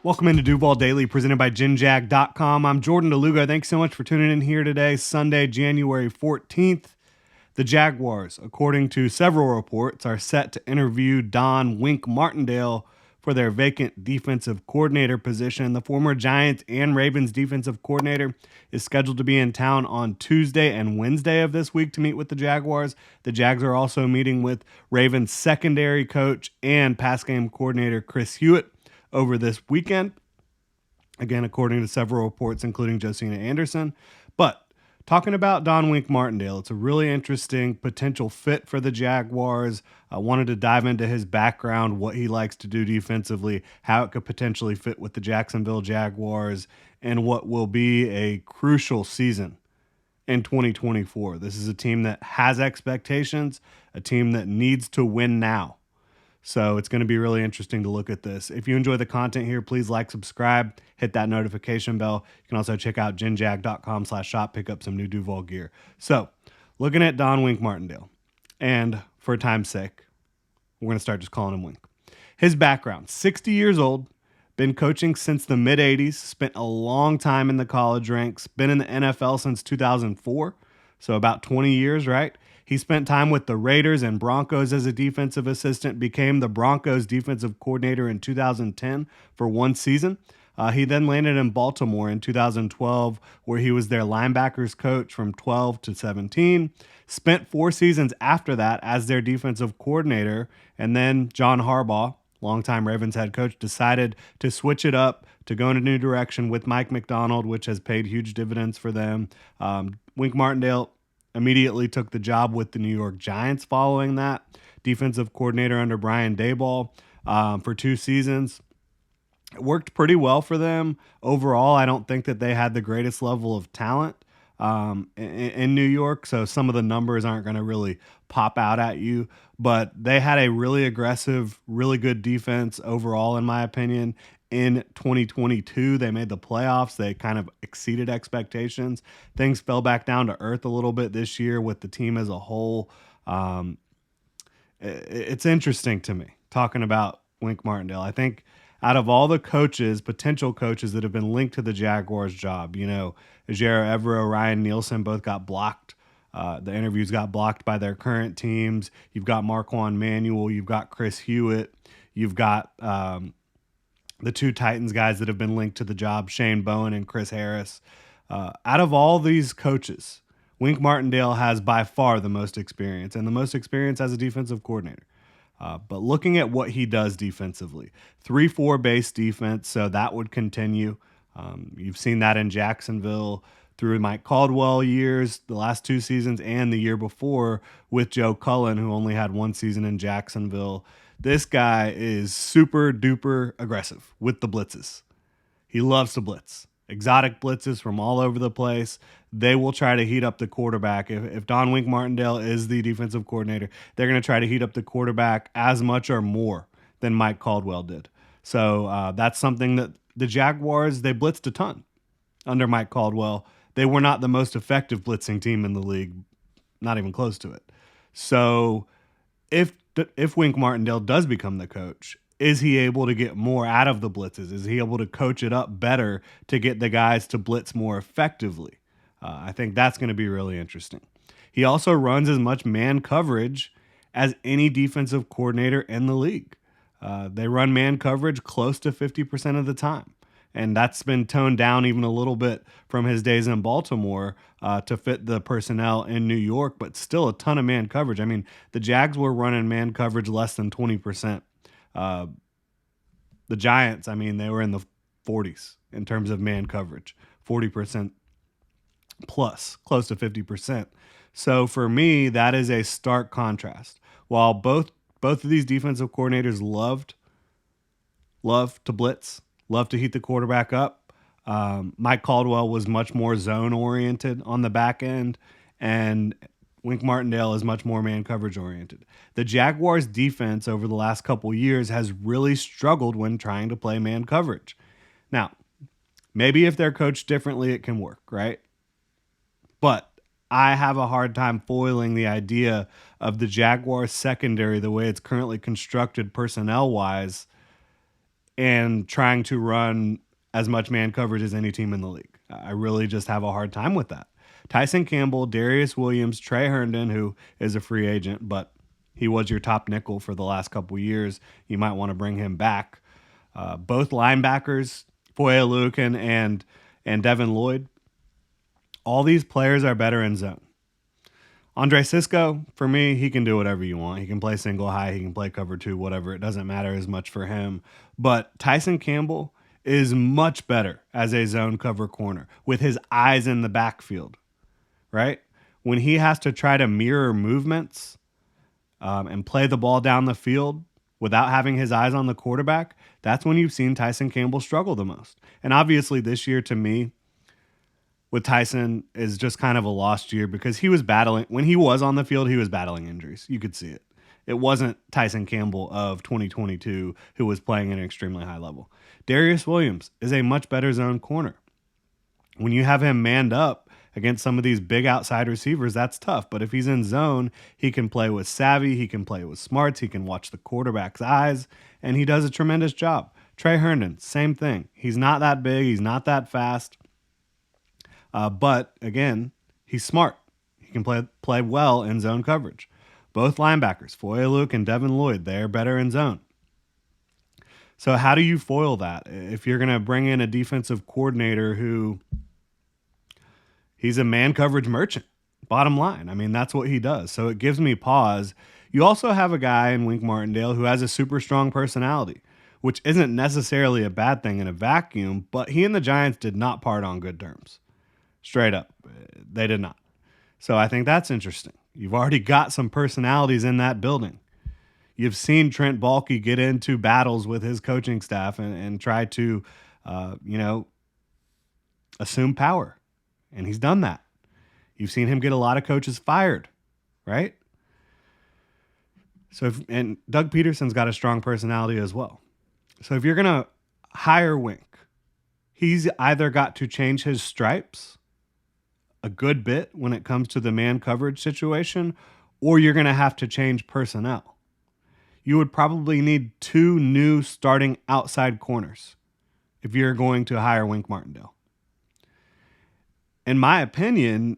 Welcome into Duval Daily, presented by GenJag.com. I'm Jordan DeLuga. Thanks so much for tuning in here today, Sunday, January 14th. The Jaguars, according to several reports, are set to interview Don Wink Martindale for their vacant defensive coordinator position. The former Giants and Ravens defensive coordinator is scheduled to be in town on Tuesday and Wednesday of this week to meet with the Jaguars. The Jags are also meeting with Ravens secondary coach and pass game coordinator Chris Hewitt over this weekend. Again, according to several reports, including Josina Anderson. But talking about Don Wink Martindale, it's a really interesting potential fit for the Jaguars. I wanted to dive into his background, what he likes to do defensively, how it could potentially fit with the Jacksonville Jaguars, and what will be a crucial season in 2024. This is a team that has expectations, a team that needs to win now. So it's going to be really interesting to look at this. If you enjoy the content here, please like, subscribe, hit that notification bell. You can also check out genjag.com/shop, pick up some new Duval gear. So looking at Don Wink Martindale, and for time's sake, we're going to start just calling him Wink. His background, 60 years old, been coaching since the mid-'80s, spent a long time in the college ranks, been in the NFL since 2004, so about 20 years, right? He spent time with the Raiders and Broncos as a defensive assistant, became the Broncos defensive coordinator in 2010 for one season. He then landed in Baltimore in 2012, where he was their linebackers coach from 12 to 17. Spent 4 seasons after that as their defensive coordinator. And then John Harbaugh, longtime Ravens head coach, decided to switch it up to go in a new direction with Mike Macdonald, which has paid huge dividends for them. Wink Martindale immediately took the job with the New York Giants following that. Defensive coordinator under Brian Daboll for 2 seasons. It worked pretty well for them. Overall, I don't think that they had the greatest level of talent in New York, so some of the numbers aren't going to really pop out at you. But they had a really aggressive, really good defense overall, in my opinion. In 2022, they made the playoffs. They kind of exceeded expectations. Things fell back down to earth a little bit this year with the team as a whole. It's interesting to me talking about Wink Martindale. I think out of all the coaches, potential coaches that have been linked to the Jaguars job, Ajero Evero, Ryan Nielsen both got blocked. The interviews got blocked by their current teams. You've got Marquand Manuel. You've got Chris Hewitt. You've got the 2 Titans guys that have been linked to the job, Shane Bowen and Chris Harris. Out of all these coaches, Wink Martindale has by far the most experience, and the most experience as a defensive coordinator. But looking at what he does defensively, 3-4 base defense, so that would continue. You've seen that in Jacksonville through Mike Caldwell years, the last 2 seasons, and the year before with Joe Cullen, who only had 1 season in Jacksonville. This guy is super duper aggressive with the blitzes. He loves to blitz. Exotic blitzes from all over the place. They will try to heat up the quarterback. If Don Wink Martindale is the defensive coordinator, they're going to try to heat up the quarterback as much or more than Mike Caldwell did. So that's something that the Jaguars, they blitzed a ton under Mike Caldwell. They were not the most effective blitzing team in the league, not even close to it. So if Wink Martindale does become the coach, is he able to get more out of the blitzes? Is he able to coach it up better to get the guys to blitz more effectively? I think that's going to be really interesting. He also runs as much man coverage as any defensive coordinator in the league. They run man coverage close to 50% of the time. And that's been toned down even a little bit from his days in Baltimore to fit the personnel in New York, but still a ton of man coverage. I mean, the Jags were running man coverage less than 20%. The Giants, I mean, they were in the 40s in terms of man coverage, 40% plus, close to 50%. So for me, that is a stark contrast. While both of these defensive coordinators love to blitz, love to heat the quarterback up, Mike Caldwell was much more zone oriented on the back end, and Wink Martindale is much more man coverage oriented. The Jaguars defense over the last couple years has really struggled when trying to play man coverage. Now, maybe if they're coached differently, it can work, right? But I have a hard time foiling the idea of the Jaguars secondary the way it's currently constructed personnel-wise and trying to run as much man coverage as any team in the league. I really just have a hard time with that. Tyson Campbell, Darius Williams, Trey Herndon, who is a free agent, but he was your top nickel for the last couple of years. You might want to bring him back. Both linebackers, Foye Oluokun and Devin Lloyd, all these players are better in zone. Andre Sisco, for me, he can do whatever you want. He can play single high, he can play cover two, whatever. It doesn't matter as much for him. But Tyson Campbell is much better as a zone cover corner with his eyes in the backfield, right? When he has to try to mirror movements and play the ball down the field without having his eyes on the quarterback, that's when you've seen Tyson Campbell struggle the most. And obviously this year, to me, with Tyson is just kind of a lost year because he was battling, when he was on the field, he was battling injuries. You could see it. It wasn't Tyson Campbell of 2022 who was playing at an extremely high level. Darius Williams is a much better zone corner. When you have him manned up against some of these big outside receivers, that's tough. But if he's in zone, he can play with savvy, he can play with smarts, he can watch the quarterback's eyes, and he does a tremendous job. Trey Herndon, same thing. He's not that big, he's not that fast. But again, he's smart. He can play well in zone coverage. Both linebackers, Foye Oluokun and Devin Lloyd, they're better in zone. So how do you foil that? If you're going to bring in a defensive coordinator who he's a man coverage merchant, bottom line. I mean, that's what he does. So it gives me pause. You also have a guy in Wink Martindale who has a super strong personality, which isn't necessarily a bad thing in a vacuum, but he and the Giants did not part on good terms. Straight up. They did not. So I think that's interesting. You've already got some personalities in that building. You've seen Trent Baalke get into battles with his coaching staff and try to, assume power. And he's done that. You've seen him get a lot of coaches fired, right? And Doug Peterson's got a strong personality as well. So if you're going to hire Wink, he's either got to change his stripes a good bit when it comes to the man coverage situation, or you're going to have to change personnel. You would probably need 2 new starting outside corners if you're going to hire Wink Martindale. In my opinion,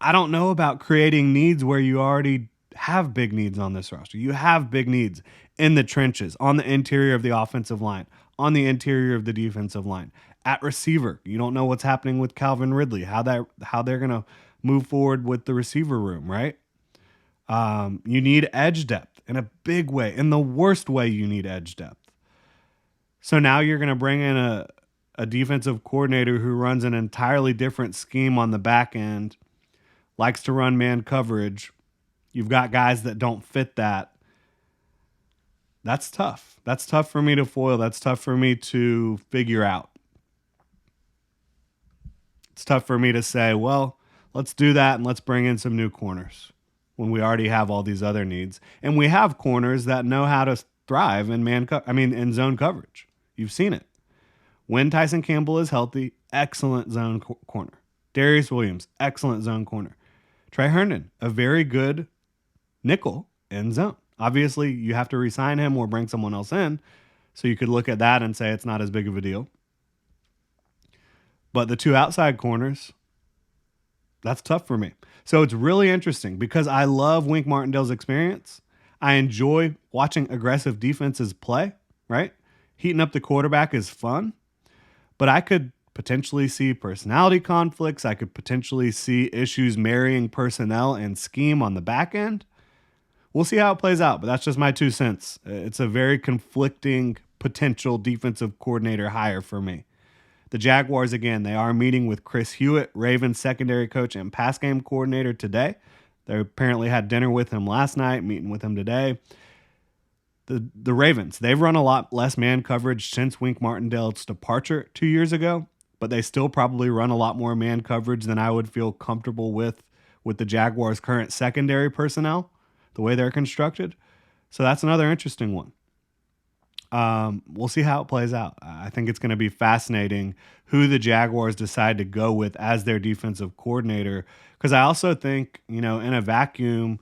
I don't know about creating needs where you already have big needs on this roster. You have big needs in the trenches, on the interior of the offensive line, on the interior of the defensive line. At receiver, you don't know what's happening with Calvin Ridley, how they're going to move forward with the receiver room, right? You need edge depth in a big way. In the worst way, you need edge depth. So now you're going to bring in a defensive coordinator who runs an entirely different scheme on the back end, likes to run man coverage. You've got guys that don't fit that. That's tough. That's tough for me to foil. That's tough for me to figure out. It's tough for me to say, well, let's do that and let's bring in some new corners when we already have all these other needs. And we have corners that know how to thrive in in zone coverage. You've seen it. When Tyson Campbell is healthy, excellent zone corner. Darius Williams, excellent zone corner. Trey Herndon, a very good nickel in zone. Obviously, you have to re-sign him or bring someone else in, so you could look at that and say it's not as big of a deal. But the 2 outside corners, that's tough for me. So it's really interesting because I love Wink Martindale's experience. I enjoy watching aggressive defenses play, right? Heating up the quarterback is fun. But I could potentially see personality conflicts. I could potentially see issues marrying personnel and scheme on the back end. We'll see how it plays out, but that's just my 2 cents. It's a very conflicting potential defensive coordinator hire for me. The Jaguars, again, they are meeting with Chris Hewitt, Ravens secondary coach and pass game coordinator today. They apparently had dinner with him last night, meeting with him today. The Ravens, they've run a lot less man coverage since Wink Martindale's departure 2 years ago, but they still probably run a lot more man coverage than I would feel comfortable with the Jaguars' current secondary personnel, the way they're constructed. So that's another interesting one. We'll see how it plays out. I think it's going to be fascinating who the Jaguars decide to go with as their defensive coordinator, because I also think, in a vacuum,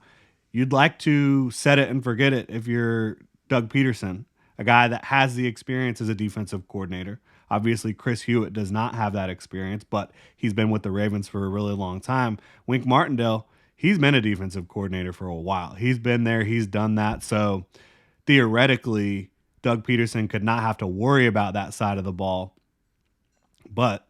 you'd like to set it and forget it if you're Doug Peterson. a guy that has the experience as a defensive coordinator. Obviously, Chris Hewitt does not have that experience, but he's been with the Ravens for a really long time. Wink Martindale, he's been a defensive coordinator for a while. He's been there, he's done that. So theoretically, Doug Peterson could not have to worry about that side of the ball. But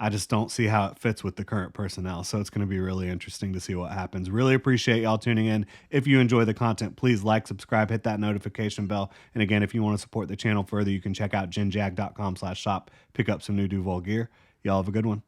I just don't see how it fits with the current personnel. So it's going to be really interesting to see what happens. Really appreciate y'all tuning in. If you enjoy the content, please like, subscribe, hit that notification bell. And again, if you want to support the channel further, you can check out ginjag.com/shop, pick up some new Duval gear. Y'all have a good one.